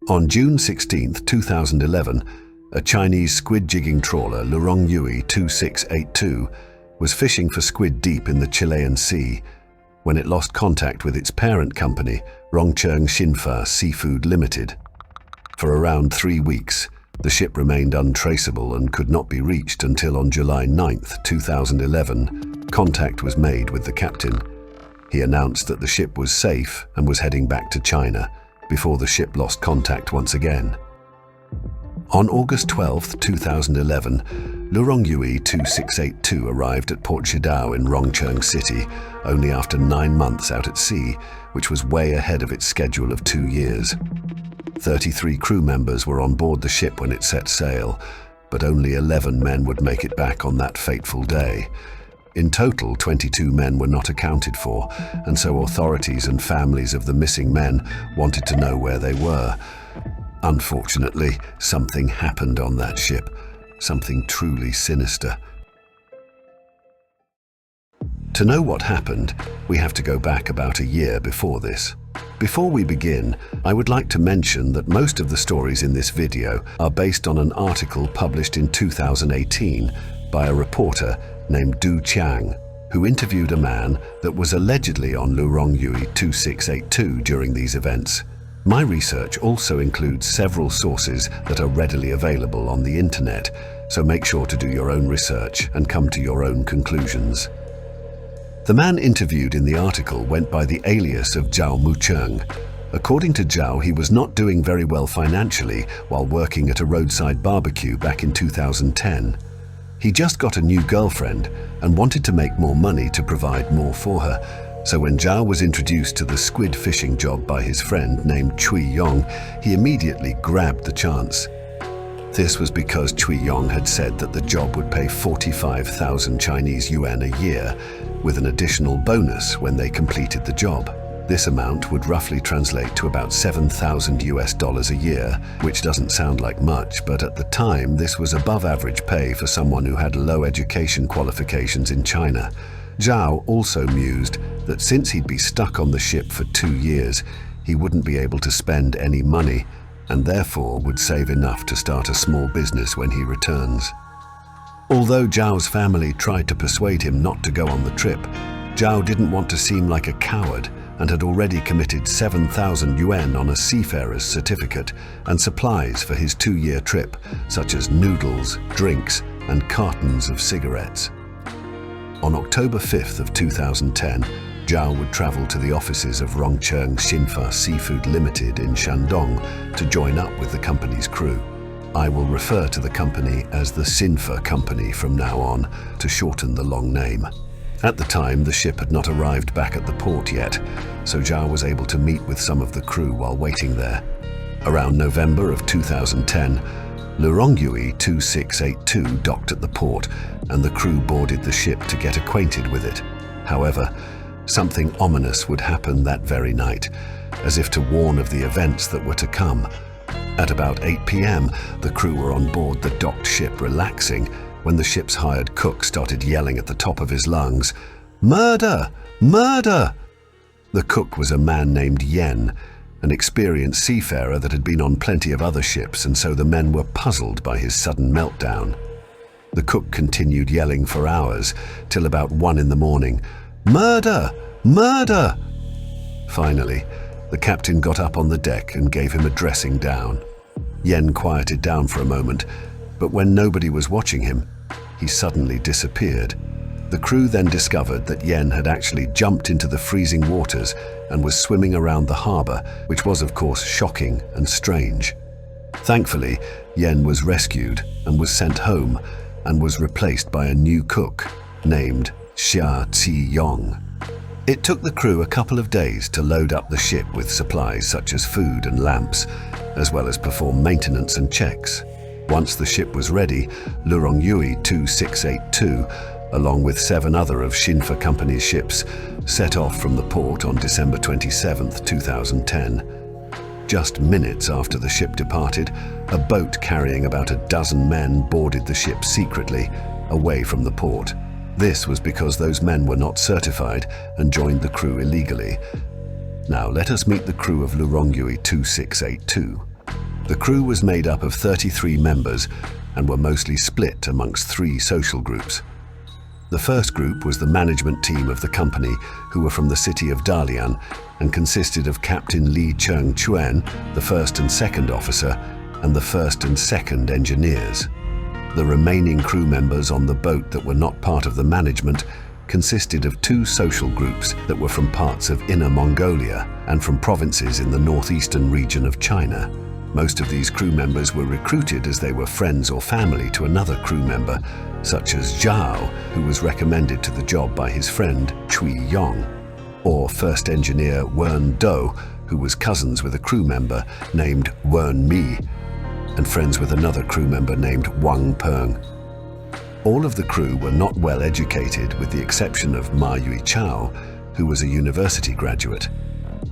On June 16, 2011, a Chinese squid jigging trawler, Lurongyu 2682, was fishing for squid deep in the Chilean Sea when it lost contact with its parent company, Rongcheng Xinfa Seafood Limited. For around 3 weeks, the ship remained untraceable and could not be reached until on July 9, 2011, contact was made with the captain. He announced that the ship was safe and was heading back to China before the ship lost contact once again. On August 12, 2011, Lurongyu 2682 arrived at Port Shidao in Rongcheng City only after 9 months out at sea, which was way ahead of its schedule of 2 years. 33 crew members were on board the ship when it set sail, but only 11 men would make it back on that fateful day. In total, 22 men were not accounted for, and so authorities and families of the missing men wanted to know where they were. Unfortunately, something happened on that ship, something truly sinister. To know what happened, we have to go back about a year before this. Before we begin, I would like to mention that most of the stories in this video are based on an article published in 2018 by a reporter named Qiang, who interviewed a man that was allegedly on Lurongyu 2682 during these events. My research also includes several sources that are readily available on the internet, so make sure to do your own research and come to your own conclusions. The man interviewed in the article went by the alias of Zhao Mucheng. According to Zhao, he was not doing very well financially while working at a roadside barbecue back in 2010. He just got a new girlfriend and wanted to make more money to provide more for her. So when Zhao was introduced to the squid fishing job by his friend named Qiang, he immediately grabbed the chance. This was because Qiang had said that the job would pay 45,000 Chinese yuan a year, with an additional bonus when they completed the job. This amount would roughly translate to about $7,000 a year, which doesn't sound like much, but at the time this was above average pay for someone who had low education qualifications in China. Zhao also mused that since he'd be stuck on the ship for 2 years, he wouldn't be able to spend any money, and therefore would save enough to start a small business when he returns. Although Zhao's family tried to persuade him not to go on the trip, Zhao didn't want to seem like a coward and had already committed 7,000 yuan on a seafarer's certificate and supplies for his 2-year trip, such as noodles, drinks, and cartons of cigarettes. On October 5th of 2010, Zhao would travel to the offices of Rongcheng Xinfa Seafood Limited in Shandong to join up with the company's crew. I will refer to the company as the Xinfa Company from now on to shorten the long name. At the time, the ship had not arrived back at the port yet, so Zhao was able to meet with some of the crew while waiting there. Around November of 2010, Lurongyu 2682 docked at the port and the crew boarded the ship to get acquainted with it. However, something ominous would happen that very night, as if to warn of the events that were to come. At about 8 p.m., the crew were on board the docked ship relaxing when the ship's hired cook started yelling at the top of his lungs, "Murder! Murder!" The cook was a man named Yen, an experienced seafarer that had been on plenty of other ships, and so the men were puzzled by his sudden meltdown. The cook continued yelling for hours, till about 1 in the morning, "Murder! Murder!" Finally, the captain got up on the deck and gave him a dressing down. Yen quieted down for a moment, but when nobody was watching him, he suddenly disappeared. The crew then discovered that Yen had actually jumped into the freezing waters and was swimming around the harbor, which was of course shocking and strange. Thankfully, Yen was rescued and was sent home and was replaced by a new cook named Xia Qiyong. It took the crew a couple of days to load up the ship with supplies such as food and lamps, as well as perform maintenance and checks. Once the ship was ready, Lurongyu 2682, along with 7 other of Xinfa Company's ships, set off from the port on December 27, 2010. Just minutes after the ship departed, a boat carrying about a dozen men boarded the ship secretly, away from the port. This was because those men were not certified and joined the crew illegally. Now let us meet the crew of Lurongyu 2682. The crew was made up of 33 members and were mostly split amongst 3 social groups. The first group was the management team of the company, who were from the city of Dalian and consisted of Captain Li Cheng-Chuan, the first and second officer, and the first and second engineers. The remaining crew members on the boat that were not part of the management consisted of 2 social groups that were from parts of Inner Mongolia and from provinces in the northeastern region of China. Most of these crew members were recruited as they were friends or family to another crew member, such as Zhao, who was recommended to the job by his friend Cui Yong, or first engineer Wen Do, who was cousins with a crew member named Wen Mi, and friends with another crew member named Wang Peng. All of the crew were not well educated, with the exception of Ma Yui Chao, who was a university graduate.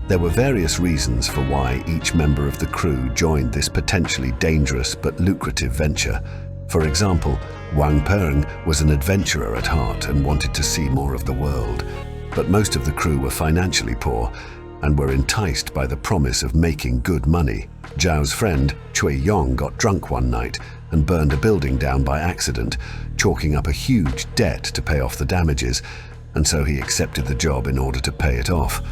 There were various reasons for why each member of the crew joined this potentially dangerous but lucrative venture. For example, Wang Peng was an adventurer at heart and wanted to see more of the world, but most of the crew were financially poor and were enticed by the promise of making good money. Zhao's friend, Cui Yong, got drunk one night and burned a building down by accident, chalking up a huge debt to pay off the damages, and so he accepted the job in order to pay it off.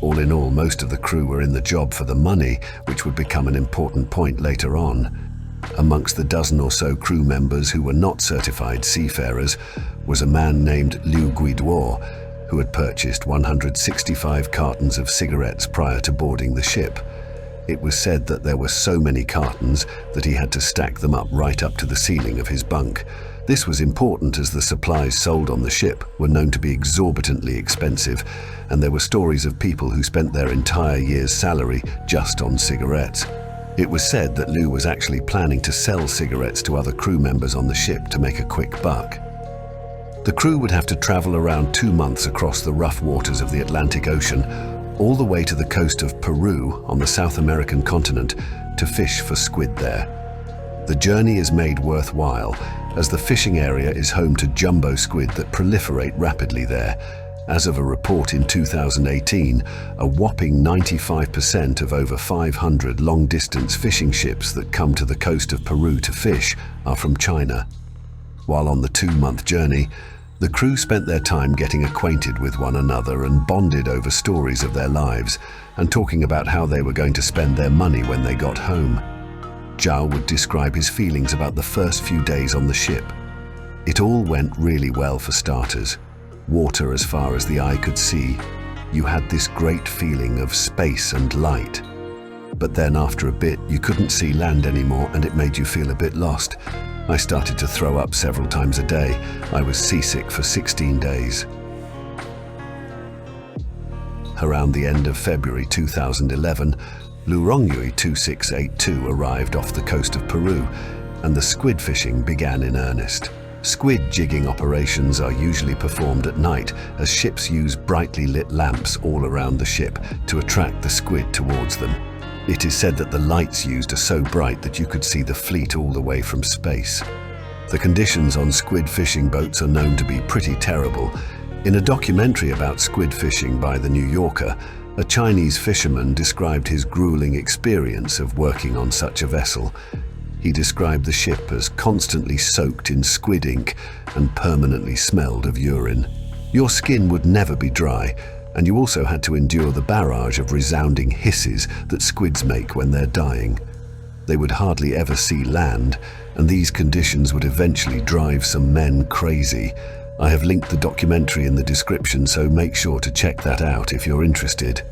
All in all, most of the crew were in the job for the money, which would become an important point later on. Amongst the dozen or so crew members who were not certified seafarers was a man named Liu Guiduo, who had purchased 165 cartons of cigarettes prior to boarding the ship. It was said that there were so many cartons that he had to stack them up right up to the ceiling of his bunk. This was important as the supplies sold on the ship were known to be exorbitantly expensive, and there were stories of people who spent their entire year's salary just on cigarettes. It was said that Liu was actually planning to sell cigarettes to other crew members on the ship to make a quick buck. The crew would have to travel around 2 months across the rough waters of the Atlantic Ocean, all the way to the coast of Peru on the South American continent to fish for squid there. The journey is made worthwhile, as the fishing area is home to jumbo squid that proliferate rapidly there. As of a report in 2018, a whopping 95% of over 500 long-distance fishing ships that come to the coast of Peru to fish are from China. While on the 2-month journey, the crew spent their time getting acquainted with one another and bonded over stories of their lives and talking about how they were going to spend their money when they got home. Zhao would describe his feelings about the first few days on the ship. It all went really well for starters. Water as far as the eye could see. You had this great feeling of space and light. But then after a bit, you couldn't see land anymore and it made you feel a bit lost. I started to throw up several times a day. I was seasick for 16 days. Around the end of February 2011, Lurongyu 2682 arrived off the coast of Peru, and the squid fishing began in earnest. Squid jigging operations are usually performed at night, as ships use brightly lit lamps all around the ship to attract the squid towards them. It is said that the lights used are so bright that you could see the fleet all the way from space. The conditions on squid fishing boats are known to be pretty terrible. In a documentary about squid fishing by The New Yorker, a Chinese fisherman described his grueling experience of working on such a vessel. He described the ship as constantly soaked in squid ink and permanently smelled of urine. Your skin would never be dry, and you also had to endure the barrage of resounding hisses that squids make when they're dying. They would hardly ever see land, and these conditions would eventually drive some men crazy. I have linked the documentary in the description, so make sure to check that out if you're interested.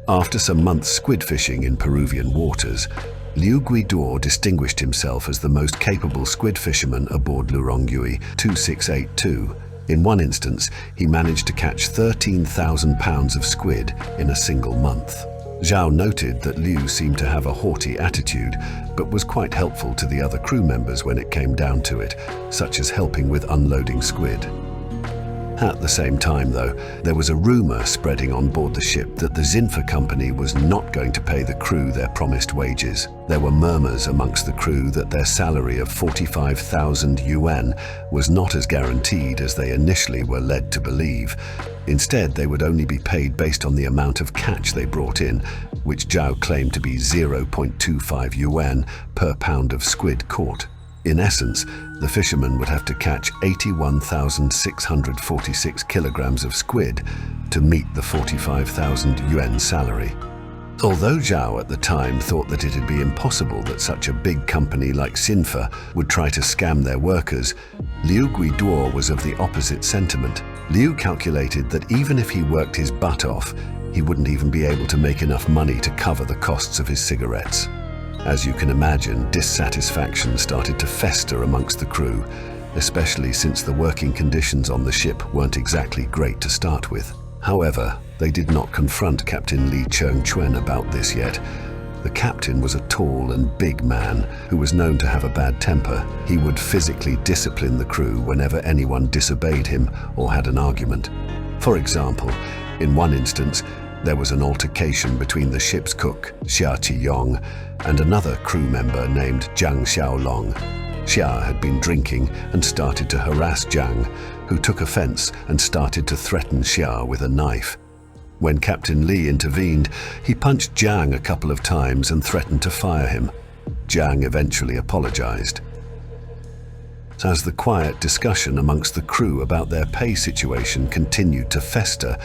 After some months squid fishing in Peruvian waters, Liu Guiduo distinguished himself as the most capable squid fisherman aboard Lurongyu 2682. In one instance, he managed to catch 13,000 pounds of squid in a single month. Zhao noted that Liu seemed to have a haughty attitude, but was quite helpful to the other crew members when it came down to it, such as helping with unloading squid. At the same time, though, there was a rumor spreading on board the ship that the Xinfa company was not going to pay the crew their promised wages. There were murmurs amongst the crew that their salary of 45,000 yuan was not as guaranteed as they initially were led to believe. Instead, they would only be paid based on the amount of catch they brought in, which Zhao claimed to be 0.25 yuan per pound of squid caught. In essence, the fishermen would have to catch 81,646 kilograms of squid to meet the 45,000 yuan salary. Although Zhao at the time thought that it'd be impossible that such a big company like Xinfa would try to scam their workers, Liu Guiduo was of the opposite sentiment. Liu calculated that even if he worked his butt off, he wouldn't even be able to make enough money to cover the costs of his cigarettes. As you can imagine, dissatisfaction started to fester amongst the crew, especially since the working conditions on the ship weren't exactly great to start with. However, they did not confront Captain Li Chengquan about this yet. The captain was a tall and big man who was known to have a bad temper. He would physically discipline the crew whenever anyone disobeyed him or had an argument. For example, in one instance, there was an altercation between the ship's cook, Xia Qiyong, and another crew member named Zhang Xiaolong. Xia had been drinking and started to harass Zhang, who took offense and started to threaten Xia with a knife. When Captain Li intervened, he punched Zhang a couple of times and threatened to fire him. Zhang eventually apologized. As the quiet discussion amongst the crew about their pay situation continued to fester,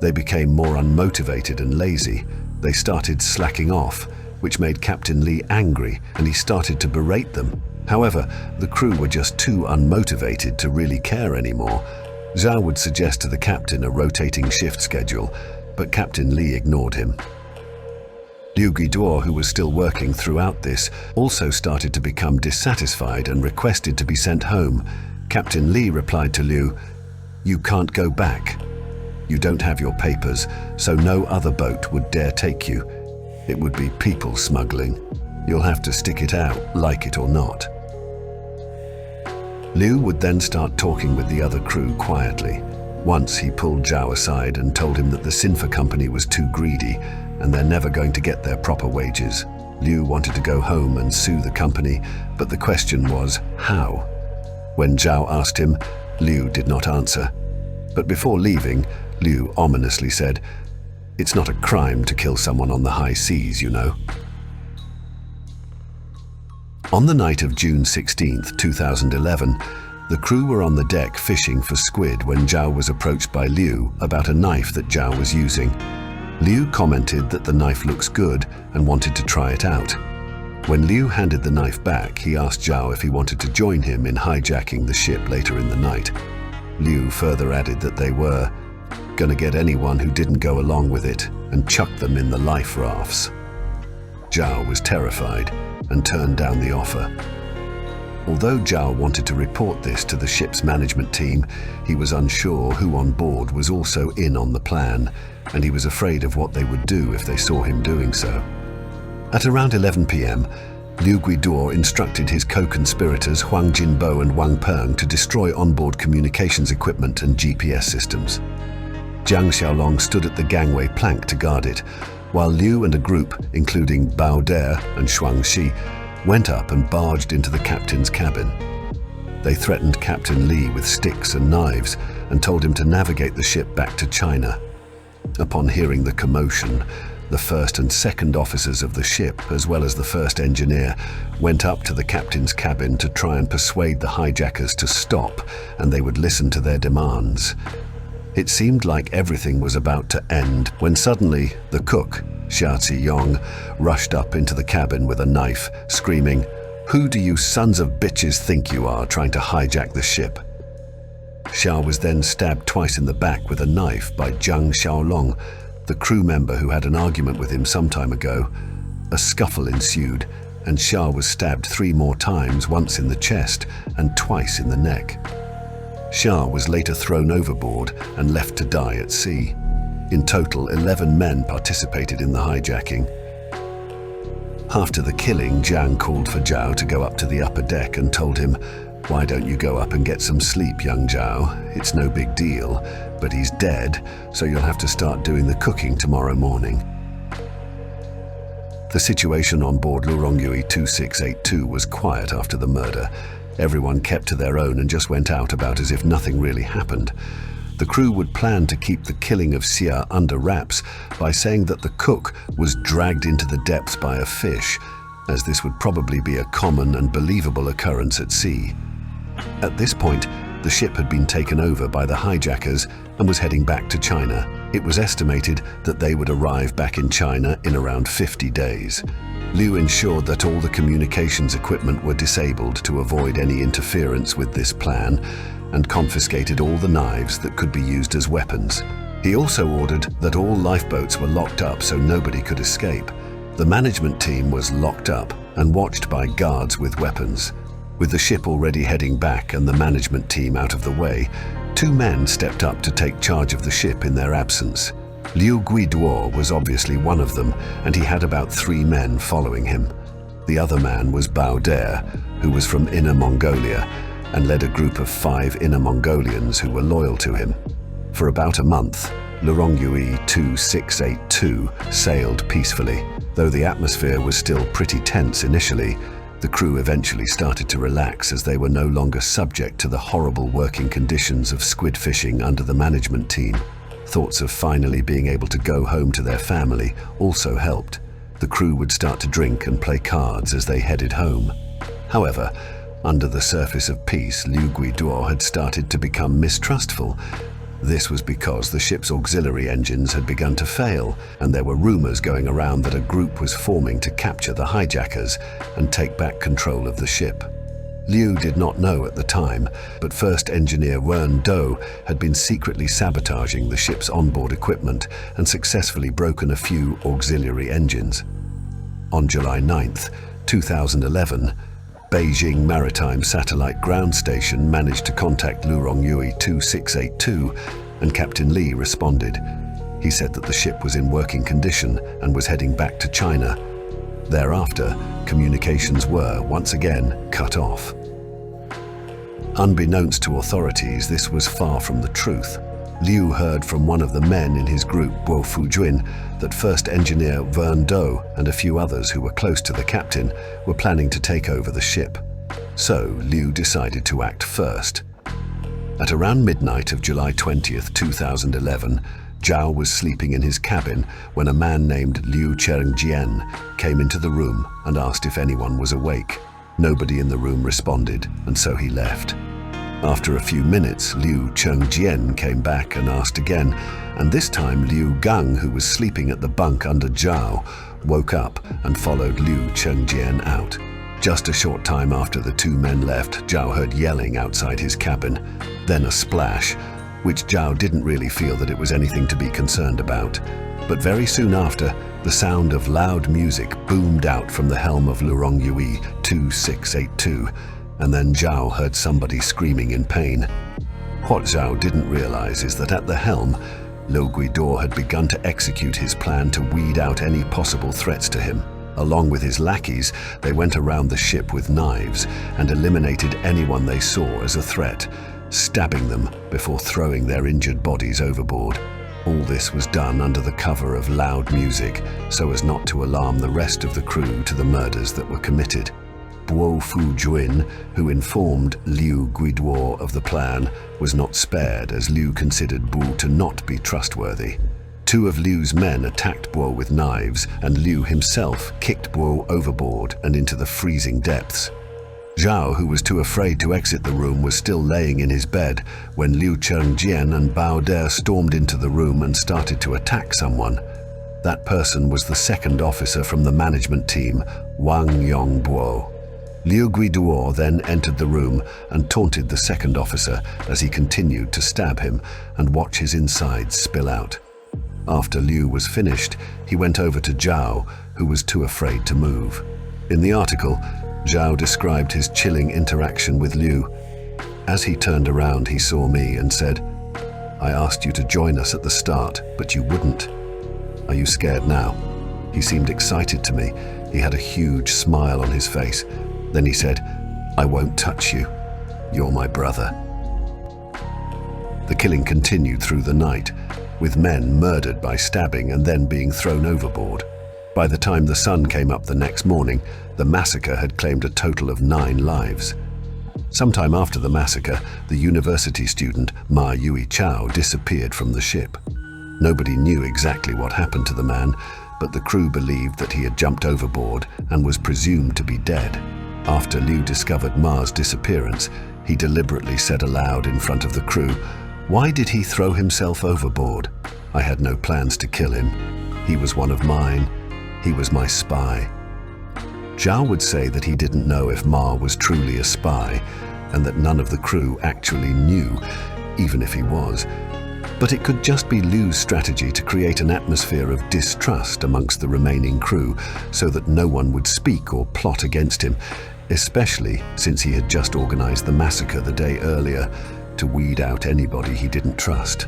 they became more unmotivated and lazy. They started slacking off, which made Captain Li angry, and he started to berate them. However, the crew were just too unmotivated to really care anymore. Zhao would suggest to the captain a rotating shift schedule, but Captain Li ignored him. Liu Guiduo, who was still working throughout this, also started to become dissatisfied and requested to be sent home. Captain Li replied to Liu, "You can't go back. You don't have your papers, so no other boat would dare take you. It would be people smuggling. You'll have to stick it out, like it or not." Liu would then start talking with the other crew quietly. Once he pulled Zhao aside and told him that the Xinfa company was too greedy and they're never going to get their proper wages. Liu wanted to go home and sue the company, but the question was, how? When Zhao asked him, Liu did not answer. But before leaving, Liu ominously said, "It's not a crime to kill someone on the high seas, you know." On the night of June 16th, 2011, the crew were on the deck fishing for squid when Zhao was approached by Liu about a knife that Zhao was using. Liu commented that the knife looks good and wanted to try it out. When Liu handed the knife back, he asked Zhao if he wanted to join him in hijacking the ship later in the night. Liu further added that they were gonna get anyone who didn't go along with it and chuck them in the life rafts. Zhao was terrified and turned down the offer. Although Zhao wanted to report this to the ship's management team, he was unsure who on board was also in on the plan, and he was afraid of what they would do if they saw him doing so. At around 11 p.m., Liu Guiduo instructed his co-conspirators Huang Jinbo and Wang Peng to destroy onboard communications equipment and GPS systems. Zhang Xiaolong stood at the gangway plank to guard it, while Liu and a group, including Bao De and Shuang Shi, went up and barged into the captain's cabin. They threatened Captain Li with sticks and knives and told him to navigate the ship back to China. Upon hearing the commotion, the first and second officers of the ship, as well as the first engineer, went up to the captain's cabin to try and persuade the hijackers to stop, and they would listen to their demands. It seemed like everything was about to end when suddenly the cook, Xia Qiyong, rushed up into the cabin with a knife, screaming, "Who do you sons of bitches think you are trying to hijack the ship?" Xia was then stabbed twice in the back with a knife by Zhang Xiaolong, the crew member who had an argument with him some time ago. A scuffle ensued, and Xia was stabbed 3 more times, once in the chest and twice in the neck. Xia was later thrown overboard and left to die at sea. In total, 11 men participated in the hijacking. After the killing, Zhang called for Zhao to go up to the upper deck and told him, "Why don't you go up and get some sleep, young Zhao? It's no big deal, but he's dead, so you'll have to start doing the cooking tomorrow morning." The situation on board Lurongyu 2682 was quiet after the murder. Everyone kept to their own and just went out about as if nothing really happened. The crew would plan to keep the killing of Xia under wraps by saying that the cook was dragged into the depths by a fish, as this would probably be a common and believable occurrence at sea. At this point, the ship had been taken over by the hijackers and was heading back to China. It was estimated that they would arrive back in China in around 50 days. Liu ensured that all the communications equipment were disabled to avoid any interference with this plan, and confiscated all the knives that could be used as weapons. He also ordered that all lifeboats were locked up so nobody could escape. The management team was locked up and watched by guards with weapons. With the ship already heading back and the management team out of the way, 2 men stepped up to take charge of the ship in their absence. Liu Guiduo was obviously one of them, and he had about 3 men following him. The other man was Bao Dare, who was from Inner Mongolia, and led a group of 5 Inner Mongolians who were loyal to him. For about a month, Lurongyu 2682 sailed peacefully. Though the atmosphere was still pretty tense initially, the crew eventually started to relax as they were no longer subject to the horrible working conditions of squid fishing under the management team. Thoughts of finally being able to go home to their family also helped. The crew would start to drink and play cards as they headed home. However, under the surface of peace, Liu Guiduo had started to become mistrustful. This was because the ship's auxiliary engines had begun to fail, and there were rumors going around that a group was forming to capture the hijackers and take back control of the ship. Liu did not know at the time, but First Engineer Wen Do had been secretly sabotaging the ship's onboard equipment and successfully broken a few auxiliary engines. On July 9th, 2011, Beijing Maritime Satellite Ground Station managed to contact Lurongyu 2682, and Captain Li responded. He said that the ship was in working condition and was heading back to China. Thereafter, communications were, once again, cut off. Unbeknownst to authorities, this was far from the truth. Liu heard from one of the men in his group, Bo Fujun, that First Engineer Wen Do and a few others who were close to the captain were planning to take over the ship. So Liu decided to act first. At around midnight of July 20th, 2011, Zhao was sleeping in his cabin when a man named Liu Chengjian came into the room and asked if anyone was awake. Nobody in the room responded, and so he left. After a few minutes, Liu Chengjian came back and asked again, and this time Liu Gang, who was sleeping at the bunk under Zhao, woke up and followed Liu Chengjian out. Just a short time after the 2 men left, Zhao heard yelling outside his cabin, then a splash, which Zhao didn't really feel that it was anything to be concerned about. But very soon after, the sound of loud music boomed out from the helm of Lurongyu 2682, and then Zhao heard somebody screaming in pain. What Zhao didn't realize is that at the helm, Liu Guiduo had begun to execute his plan to weed out any possible threats to him. Along with his lackeys, they went around the ship with knives and eliminated anyone they saw as a threat, stabbing them before throwing their injured bodies overboard. All this was done under the cover of loud music so as not to alarm the rest of the crew to the murders that were committed. Bo Fujun, who informed Liu Guiduo of the plan, was not spared as Liu considered Bo to not be trustworthy. 2 of Liu's men attacked Bo with knives, and Liu himself kicked Bo overboard and into the freezing depths. Zhao, who was too afraid to exit the room, was still laying in his bed when Liu Chengjian and Bao Dare stormed into the room and started to attack someone. That person was the 2nd officer from the management team, Wang Yongbo. Liu Guiduo then entered the room and taunted the 2nd officer as he continued to stab him and watch his insides spill out. After Liu was finished, he went over to Zhao, who was too afraid to move. In the article, Zhao described his chilling interaction with Liu. As he turned around, he saw me and said, "I asked you to join us at the start, but you wouldn't. Are you scared now?" He seemed excited to me. He had a huge smile on his face. Then he said, "I won't touch you." you're my brother." The killing continued through the night, with men murdered by stabbing and then being thrown overboard. By the time the sun came up the next morning, the massacre had claimed a total of 9 lives. Sometime after the massacre, the university student Ma Yui Chao disappeared from the ship. Nobody knew exactly what happened to the man, but the crew believed that he had jumped overboard and was presumed to be dead. After Liu discovered Ma's disappearance, he deliberately said aloud in front of the crew, "Why did he throw himself overboard? I had no plans to kill him. He was one of mine. He was my spy." Zhao would say that he didn't know if Ma was truly a spy, and that none of the crew actually knew, even if he was. But it could just be Liu's strategy to create an atmosphere of distrust amongst the remaining crew, so that no one would speak or plot against him, especially since he had just organized the massacre the day earlier to weed out anybody he didn't trust.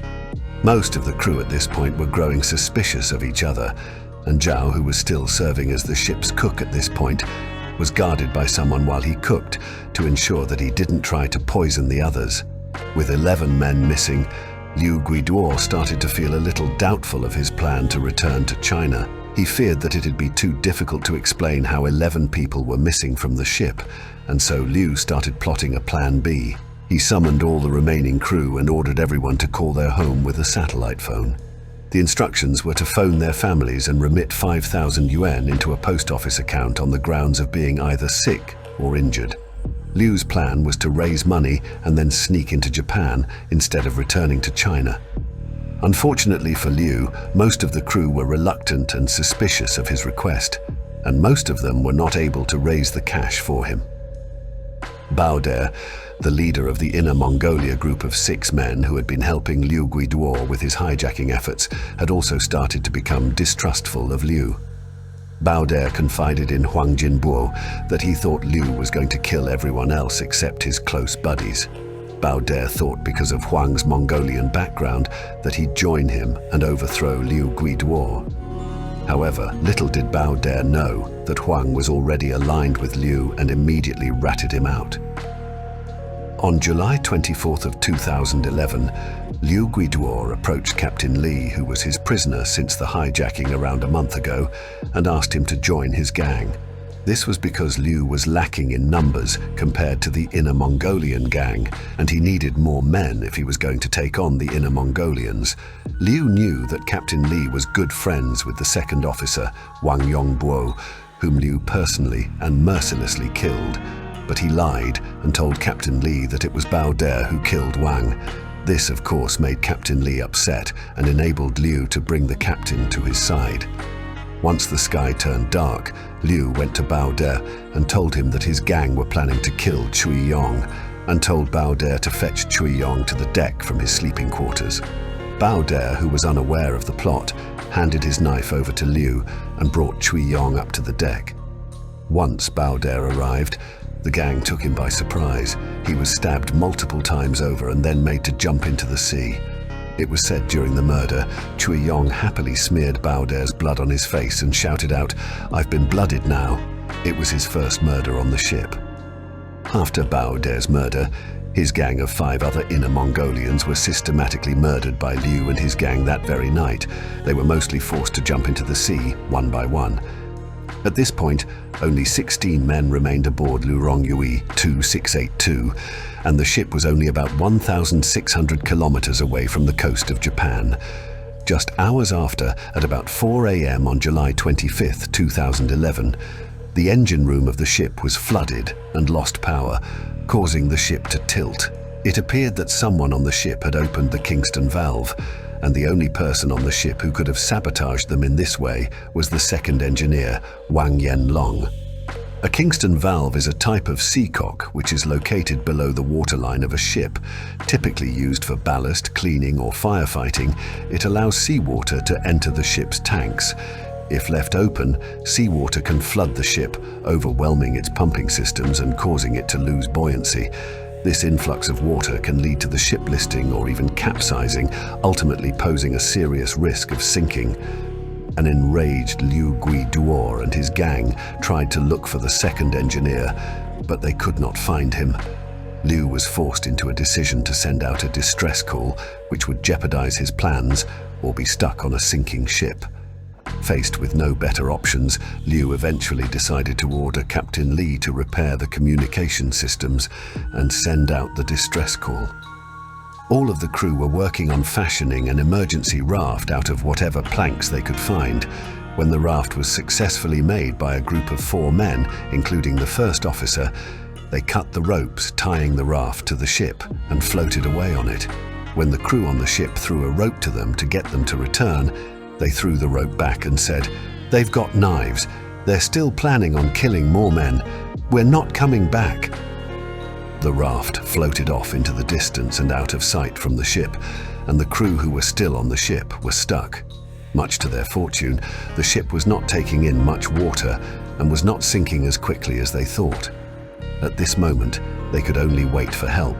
Most of the crew at this point were growing suspicious of each other, and Zhao, who was still serving as the ship's cook at this point, was guarded by someone while he cooked to ensure that he didn't try to poison the others. With 11 men missing, Liu Guiduo started to feel a little doubtful of his plan to return to China. He feared that it'd be too difficult to explain how 11 people were missing from the ship, and so Liu started plotting a plan B. He summoned all the remaining crew and ordered everyone to call their home with a satellite phone. The instructions were to phone their families and remit 5,000 yuan into a post office account on the grounds of being either sick or injured. Liu's plan was to raise money and then sneak into Japan instead of returning to China. Unfortunately for Liu, most of the crew were reluctant and suspicious of his request, and most of them were not able to raise the cash for him. Bao De, the leader of the Inner Mongolia group of 6 men who had been helping Liu Guiduo with his hijacking efforts, had also started to become distrustful of Liu. Bao De confided in Huang Jinbo that he thought Liu was going to kill everyone else except his close buddies. Bao De thought because of Huang's Mongolian background that he'd join him and overthrow Liu Guiduo. However, little did Bao De know that Huang was already aligned with Liu and immediately ratted him out. On July 24th of 2011, Liu Guiduo approached Captain Li, who was his prisoner since the hijacking around a month ago, and asked him to join his gang. This was because Liu was lacking in numbers compared to the Inner Mongolian gang, and he needed more men if he was going to take on the Inner Mongolians. Liu knew that Captain Li was good friends with the second officer, Wang Yongbo, whom Liu personally and mercilessly killed. But he lied and told Captain Li that it was Bao De who killed Wang. This, of course, made Captain Li upset and enabled Liu to bring the captain to his side. Once the sky turned dark, Liu went to Bao De and told him that his gang were planning to kill Qiang, and told Bao De to fetch Qiang to the deck from his sleeping quarters. Bao De, who was unaware of the plot, handed his knife over to Liu and brought Qiang up to the deck. Once Bao De arrived, the gang took him by surprise. He was stabbed multiple times over and then made to jump into the sea. It was said during the murder, Qiang happily smeared Bao De's blood on his face and shouted out, "I've been blooded now." It was his first murder on the ship. After Bao De's murder, his gang of 5 other Inner Mongolians were systematically murdered by Liu and his gang that very night. They were mostly forced to jump into the sea, one by one. At this point, only 16 men remained aboard Lurongyu 2682, and the ship was only about 1,600 kilometers away from the coast of Japan. Just hours after, at about 4 a.m. on July 25th, 2011, the engine room of the ship was flooded and lost power, causing the ship to tilt. It appeared that someone on the ship had opened the Kingston valve, and the only person on the ship who could have sabotaged them in this way was the second engineer, Wang Yanlong. A Kingston valve is a type of seacock which is located below the waterline of a ship. Typically used for ballast, cleaning or firefighting, it allows seawater to enter the ship's tanks. If left open, seawater can flood the ship, overwhelming its pumping systems and causing it to lose buoyancy. This influx of water can lead to the ship listing or even capsizing, ultimately posing a serious risk of sinking. An enraged Liu Guiduo and his gang tried to look for the second engineer, but they could not find him. Liu was forced into a decision to send out a distress call, which would jeopardize his plans or be stuck on a sinking ship. Faced with no better options, Liu eventually decided to order Captain Li to repair the communication systems and send out the distress call. All of the crew were working on fashioning an emergency raft out of whatever planks they could find. When the raft was successfully made by a group of 4 men, including the first officer, they cut the ropes tying the raft to the ship and floated away on it. When the crew on the ship threw a rope to them to get them to return, they threw the rope back and said, "They've got knives. They're still planning on killing more men. We're not coming back." The raft floated off into the distance and out of sight from the ship, and the crew who were still on the ship were stuck. Much to their fortune, the ship was not taking in much water and was not sinking as quickly as they thought. At this moment, they could only wait for help.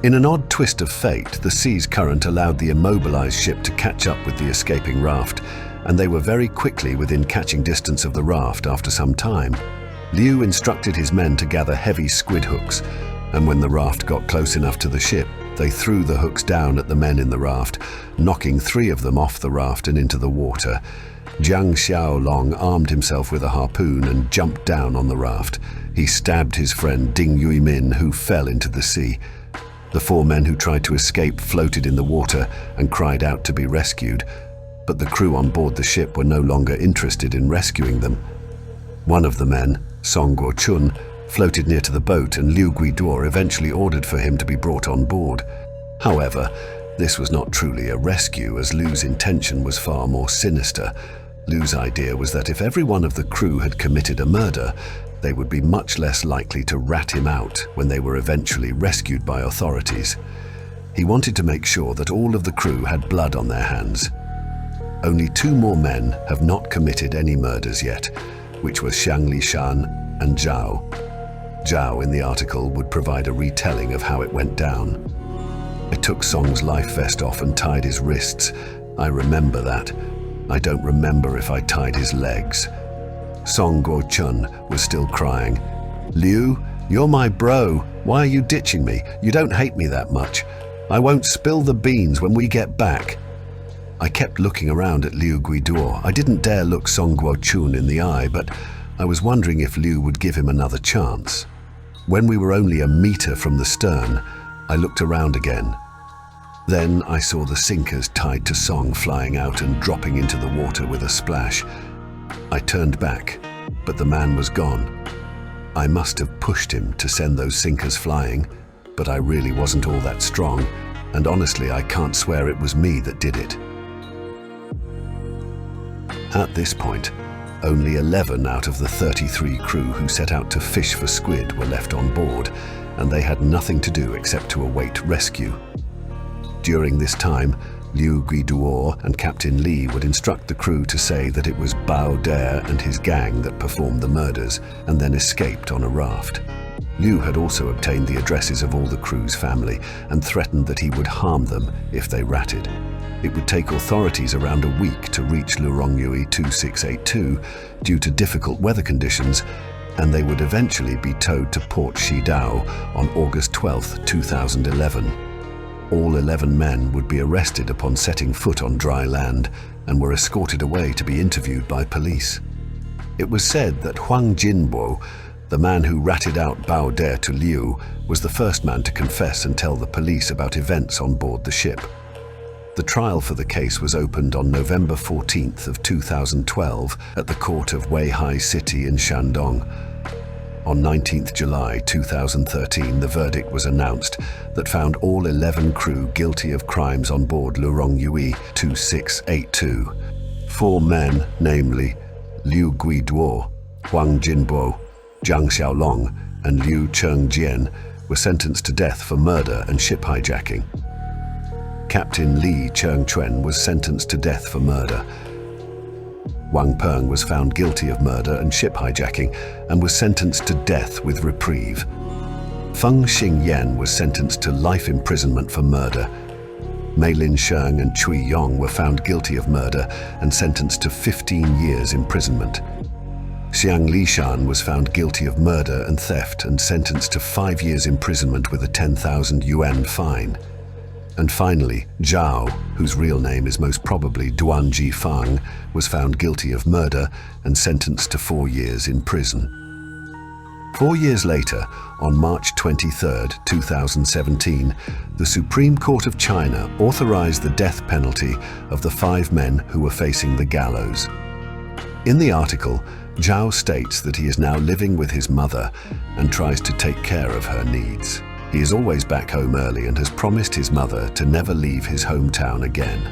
In an odd twist of fate, the sea's current allowed the immobilized ship to catch up with the escaping raft, and they were very quickly within catching distance of the raft after some time. Liu instructed his men to gather heavy squid hooks, and when the raft got close enough to the ship, they threw the hooks down at the men in the raft, knocking 3 of them off the raft and into the water. Jiang Xiaolong armed himself with a harpoon and jumped down on the raft. He stabbed his friend Ding Yuimin, who fell into the sea. The 4 men who tried to escape floated in the water and cried out to be rescued, but the crew on board the ship were no longer interested in rescuing them. One of the men, Song Guo-chun, floated near to the boat, and Liu Guiduo eventually ordered for him to be brought on board. However, this was not truly a rescue, as Liu's intention was far more sinister. Liu's idea was that if every one of the crew had committed a murder, they would be much less likely to rat him out when they were eventually rescued by authorities. He wanted to make sure that all of the crew had blood on their hands. Only 2 more men have not committed any murders yet, which was Xiang Lishan and Zhao. Zhao in the article would provide a retelling of how it went down. "I took Song's life vest off and tied his wrists. I remember that. I don't remember if I tied his legs." Song Guo-chun was still crying. "Liu, you're my bro. Why are you ditching me? You don't hate me that much. I won't spill the beans when we get back." I kept looking around at Liu Guiduo. I didn't dare look Song Guo-chun in the eye, but I was wondering if Liu would give him another chance. When we were only a meter from the stern, I looked around again. Then I saw the sinkers tied to Song flying out and dropping into the water with a splash. I turned back, but the man was gone. I must have pushed him to send those sinkers flying, but I really wasn't all that strong, and honestly I can't swear it was me that did it. At this point, only 11 out of the 33 crew who set out to fish for squid were left on board, and they had nothing to do except to await rescue. During this time, Liu Guiduo and Captain Li would instruct the crew to say that it was Bao Dare and his gang that performed the murders and then escaped on a raft. Liu had also obtained the addresses of all the crew's family and threatened that he would harm them if they ratted. It would take authorities around a week to reach Lurongyu 2682 due to difficult weather conditions, and they would eventually be towed to Port Shidao on August 12, 2011. All 11 men would be arrested upon setting foot on dry land and were escorted away to be interviewed by police. It was said that Huang Jinbo, the man who ratted out Bao Dare to Liu, was the first man to confess and tell the police about events on board the ship. The trial for the case was opened on November 14th of 2012 at the court of Weihai City in Shandong. On 19th July 2013, the verdict was announced that found all 11 crew guilty of crimes on board Lurongyu 2682. 4 men, namely Liu Guiduo, Huang Jinbo, Jiang Xiaolong, and Liu Chengjian, were sentenced to death for murder and ship hijacking. Captain Li Chengchuan was sentenced to death for murder. Wang Peng was found guilty of murder and ship hijacking and was sentenced to death with reprieve. Feng Xingyan was sentenced to life imprisonment for murder. Mei Lin Sheng and Cui Yong were found guilty of murder and sentenced to 15 years imprisonment. Qiang Lishan was found guilty of murder and theft and sentenced to 5 years imprisonment with a 10,000 yuan fine. And finally, Zhao, whose real name is most probably Duan Jifang, was found guilty of murder and sentenced to 4 years in prison. 4 years later, on March 23, 2017, the Supreme Court of China authorized the death penalty of the 5 men who were facing the gallows. In the article, Zhao states that he is now living with his mother and tries to take care of her needs. He is always back home early and has promised his mother to never leave his hometown again.